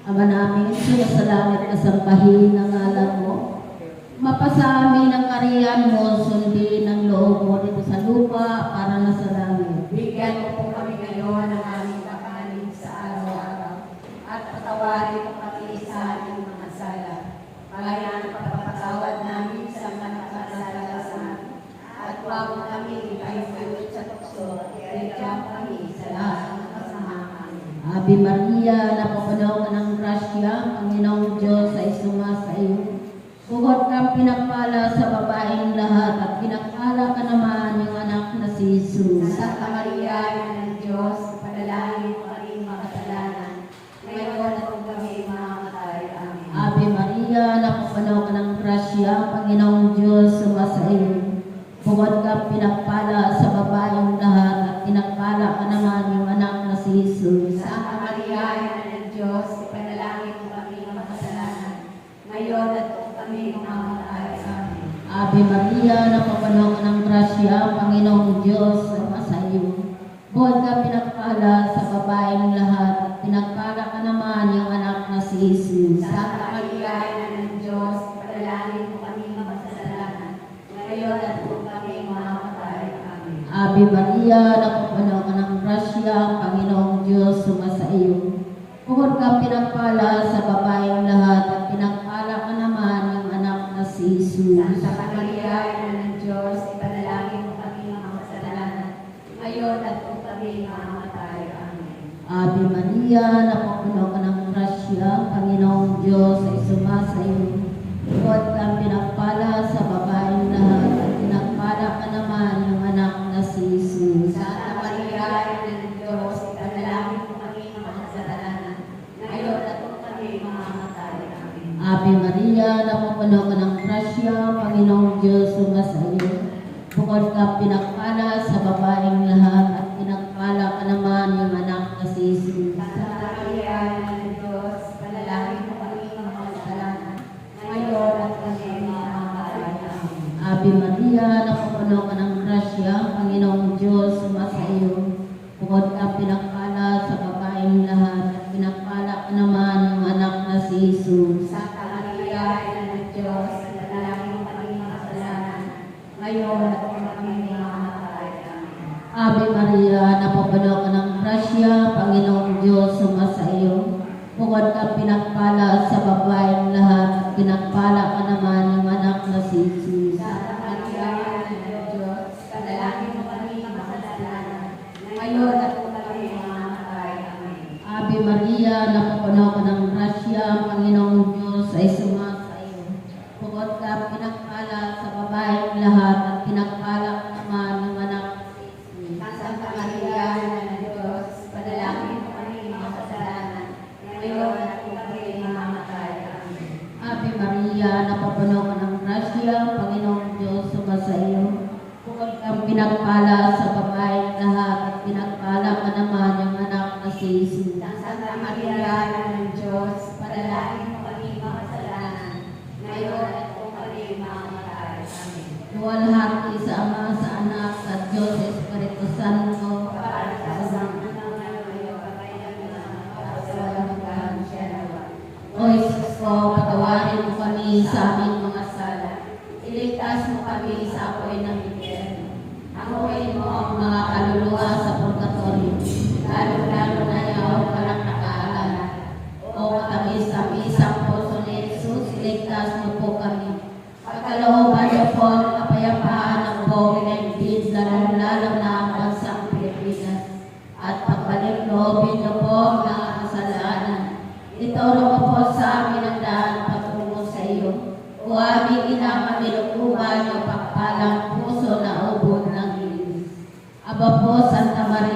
Ama namin, sa langit, kasambahin ang ngalan mo. Mapasa amin ang kariyan mo, sundin ang loob mo dito sa lupa para na sa langit. Bigyan mo po kami ngayon ng aming kakanin sa araw-araw at patawarin mo kami sa aming mga sala. Kaya ang pagpapatawad namin sa mga nakasala sa amin. At huwag mo kami ipahintulot sa tukso, kaya kami sa lahat ng kasamahan. Ave Maria, napapunaw ka ng grasya, Panginoong Diyos ay sumasa iyo. Bukod kang pinagpala sa babaeng lahat at pinagpala ka naman yung anak na si Jesus. Santa Maria, Ina ng Diyos, panalangin mo kami makasalanan. Ngayon at kung kami mamamatay. Amen. Ave Maria, napapunaw ka ng grasya, Panginoong Diyos sumasa iyo. Bukod kang pinagpala sa babaeng lahat at pinagpala ka naman yung anak na si Jesus. Santa Maria, Ina ng Diyos, panalangin mo kami makasalanan. Ngayon at kung kami mamamatay. Amen. Ave Maria, napapunaw ka ng grasya, Panginoong Diyos sumasa iyo. Bukod kang pinagpala sa babaeng lahat at pinagpala ka naman yung anak na si Jesus. Santa Maria, Ina ng Diyos, panalangin mo kami makasalanan. Ngayon at kung kami mamamatay. Amen. Ave Maria, napapunaw ka ng grasya, Panginoong Diyos sumasa iyo. Bukod kang pinagpala sa babaeng lahat at pinagpala ka naman yung anak na si Jesus. Santa Maria, Ina ng Diyos, ipanalangin mo kami makasalanan. Ngayon at kung kami mamamatay. Amen. Ave Maria, napapunaw ka ng grasya, Panginoong Diyos ay sumasa iyo. Bukod kang pinagpala sa babaeng lahat at pinagpala ka naman yung anak na si Jesus. Santa Maria, Ina ng Diyos, ipanalangin mo kami makasalanan. Ngayon at kung kami mamamatay. Amen. Ave Maria, napapunaw ka ng grasya, Panginoong Diyos sumasa iyo. Bukod kang pinagpala sa babaeng lahat at pinagpala ka naman yung anak na si Jesus. Santa Maria, Ina ng Diyos, panalangin mo kami makasalanan. Ngayon at kami mamamatay. Amen. Ave Maria, napapunaw ka ng grasya, Panginoong Diyos sumasa iyo. Bukod kang pinagpala sa babaeng lahat at pinagpala ka naman yung anak na si Jesus. Santa Maria, Ina ng Diyos, panalangin mo kami makasalanan. Ngayon at kung kami mamamatay. Amen. Ave Maria, napapunaw ka ng grasya, Panginoong Diyos sumasa iyo. Bukod kang pinagpala sa babaeng lahat at pinagpala ka naman yung anak na si Jesus. Santa Maria, Ina ng Diyos, panalangin mo kami makasalanan. Ngayon at kung kami mamamatay. Amen. Ave Maria, napapunaw ka ng grasya, Panginoong Diyos ay sumasa iyo. Bukod kang pinagpala sa babaeng lahat at pinagpala ka naman yung anak na si Jesus. Santa Maria, Ina ng Diyos, panalangin mo kami makasalanan. Ngayon at kung kami mamamatay. Amen. Ave Maria, napapunaw ka ng grasya, Panginoong Diyos sumasa iyo. Bukod kang pinagpala sa babaeng lahat at pinagpala ka naman yung anak na si Jesus. Santa Maria, Ina ng Diyos, panalangin mo kami makasalanan. Ngayon at kung kami mamamatay. Amen. Luwalhati sa Ama, sa Anak, at Diyos Espiritu Santo. Para sa mga ngayon, kamay namin para sa walang hanggan siya nawa. O Jesus ko, patawarin mo kami sa aming mga sala. Iligtas mo kami sa apoy ng impyerno. Hanguin mo ang mga kaluluwa sa purgatorio, lalo-lalo na yaong walang nakaalala. O katamis-tamis ang puso ni Jesus, iligtas mo po kami. Pagkalooban niyo po ang kapayapaan ng buong daigdig, lalong-lalo na ang bansang Pilipinas. At pagbalik-loobin niyo po ang mga kasalanan. Ituro mo po sa amin ang daan patungo sa iyo. O aming ina, kamilukuban ang pagpalang puso na ubod ng ilis. Aba po, Santa Maria,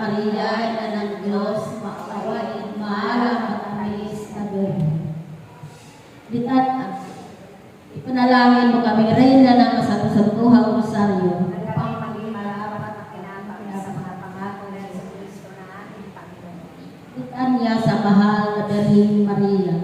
Maria, ina ng Diyos, makakawain, maalam at matamis na Birhen. Litat, ipanalangin mo kami, Reyna ng Kasanto-Santuhang Rosaryo. Upang maging marapat at kinapakita sa mga pangako ng Kristo na ating Panginoon. Litanya sa mahal na Birheng Maria.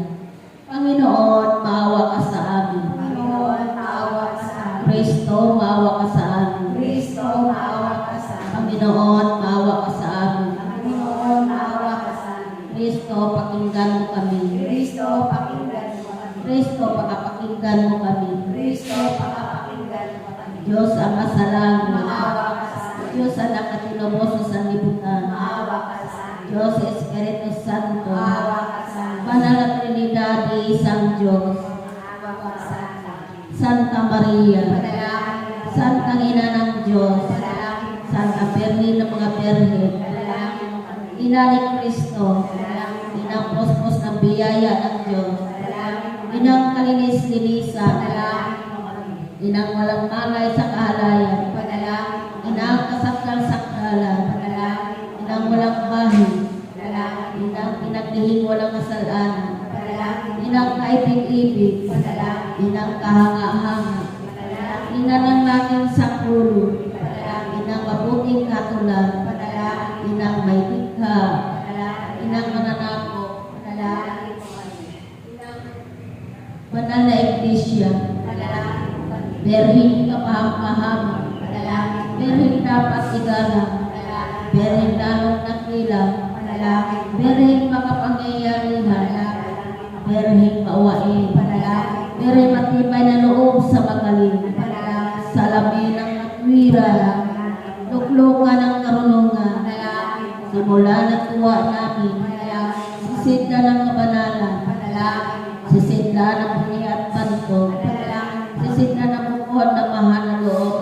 Panginoon, maawa ka sa amin. Panginoon, maawa ka sa amin. Kristo, maawa ka sa amin. Kristo, maawa ka sa amin. Panginoon, maawa ka sa amin. Panginoon, maawa ka sa amin. Kristo, pakinggan mo kami. Kristo, pakinggan mo kami. Kristo, pakapakinggan mo kami. Kristo, pakapakinggan mo kami. Diyos ang masalangit. Maawa ka sa amin. Diyos ang nakatinubo sa sanlibutan. Maawa ka sa amin. Diyos Espiritu Santo. Maawa ka sa amin. Banal na Trinidad, isang Diyos. Maawa ka sa amin. Santa Maria. Panalangin mo. Santang Ina ng Diyos. Panalangin mo. Santa Birhen ng mga Birhen. Panalangin mo kami. Ina ni Kristo. Panalangin mo. Inang pospos ng biyaya ng Diyos. Panalangin mo. Inang kalinis-linisan. Panalangin mo kami. Inang walang malay sa kahalayan. Panalangin mo. Inang kasakal-sakalan. Panalangin mo. Inang walang bahin. Panalangin mo. Inang pinaglihing walang kasalanan. Panalangin mo. Inang kaibig-ibig. Panalangin mo. Inang kahanga-hanga. Panalangin mo. Ina ng langit sa pulo. Panalangin mo. Inang mabuting katulad. Panalangin mo. Inang may likha. Panalangin mo. Inang mananako. Panalangin mo kami. Inang banal na iglesia. Panalangin mo kami. Birheng kapahang-pahama. Panalangin mo. Birheng dapat igalang. Panalangin mo. Birheng lalong nakilang. Panalangin mo. Birheng makapangyayarihan. Birheng maawain. Panalangin mo. Birheng matibay na loob sa magaling. Panalangin mo. Salamin ng natwira. Luklungan ng karunungan. Panalangin mo. Simula ng tuwa namin. Panalangin mo. Sisidla ng kabanalan. Panalangin mo. Sisidla ng bunyi at panto. Panalangin mo. Sisidla ng bukod ng mahal na loob.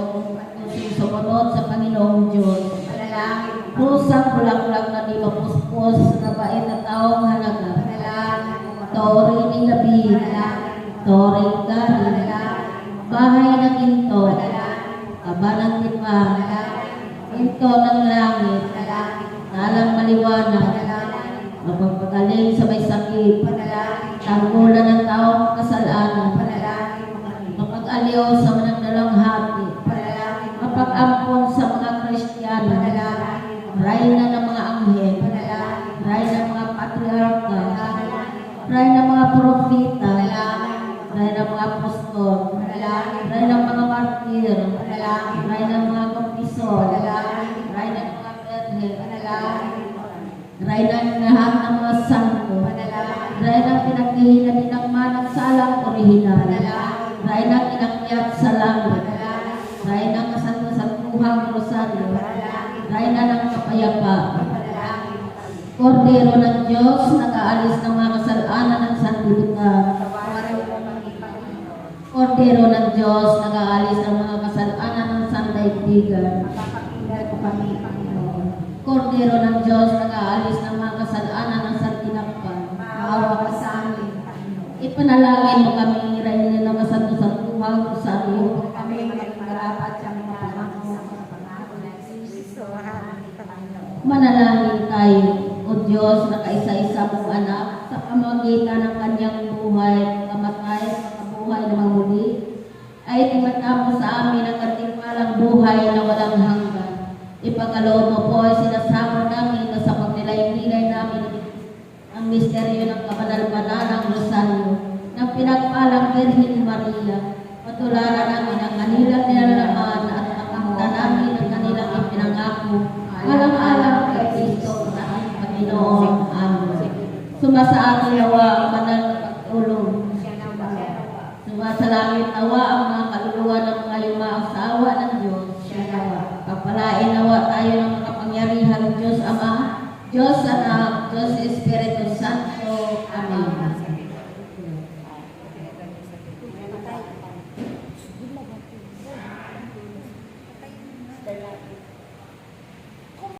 Sumunod sa Panginoong Diyos. Panalangin mo. Pusang bulaklak na di mapuspos na bait na taong halaga. Panalangin mo. Tori ni David. Panalangin mo. Tori Gari. Panalangin mo. Bahay ng ginto. Panalangin mo. Kaba ng tipa. Panalangin mo. Ginto ng langit. Panalangin mo. Talang maliwanag. Panalangin mo. Mapagpagaling sa may sakit. Panalangin mo. Tanggulan ng taong kasalanan. Panalangin mo kami. Mapag-aliw sa managdalang hati. Panalangin mo. Mapag-ampon sa mga Kristiyano. Panalangin mo. Rayna ng mga anghel. Panalangin mo. Rayna ng mga patriarka. Panalangin mo. Rayna ng mga propita. Panalangin mo. Rayna ng mga apostol. Panalangin mo. Rayna ng mga martir. Panalangin mo. Rayna ng mga kumpisor. Panalangin mo. Rayna ng mga berhe. Panalangin mo. Rayna ng lahat ng mga santo. Panalangin mo. Rayna ng pinaghihinan din ng manang salang orihinal. Panalangin mo. Rayna ng inakyat sa langit. Panalangin mo. Rayna ng kasanto-santuhang rosaryo. Panalangin mo. Rayna ng kapayapa. Panalangin mo kami. Kordero ng Diyos, nag-aalis ng mga kasalanan ng sanlibutan. Tawarin mo kami, Panginoon. Kordero ng Diyos, nag-aalis ng mga kasalanan ng sandaigdigan. Mapapakinggan mo kami, Panginoon. Kordero ng Diyos, nag-aalis ng mga kasalanan ng santinakpan. Maawa ka sa amin, Panginoon. Ipanalangin mo kami, Reyna ng kasanto-santuhang Rosario. Kami maging marapat sa mga pangako sa mga pangako ng Kristo, aming Panginoon. Manalangin tayo, O Diyos, na kaisa-isa mong anak, sa pamamagitan ng kanyang buhay, kamatay, kabuhay na muli, ay timata mo sa amin ang katiwalang buhay na walang hanggan. Ipagkaloob mo po ay sinasama namin na sa pagnilay-nilay namin ang misteryo ng kabanal-banal ng Rosario, ng pinagpalang Birhen Maria. Patularan namin ang kanilang nilalaman at makakita namin ang kanilang ipinangako. Alang-alang kay Kristo na aming Panginoon. Amen. Sumasa atin nawa ang banal na pagtulong. Sumasalangit nawa ang mga kaluluwa ng mga yumaang sa awa ng Diyos. Pagpalain nawa tayo ng makapangyarihan ng Diyos Ama, Diyos Anak, Diyos Espiritu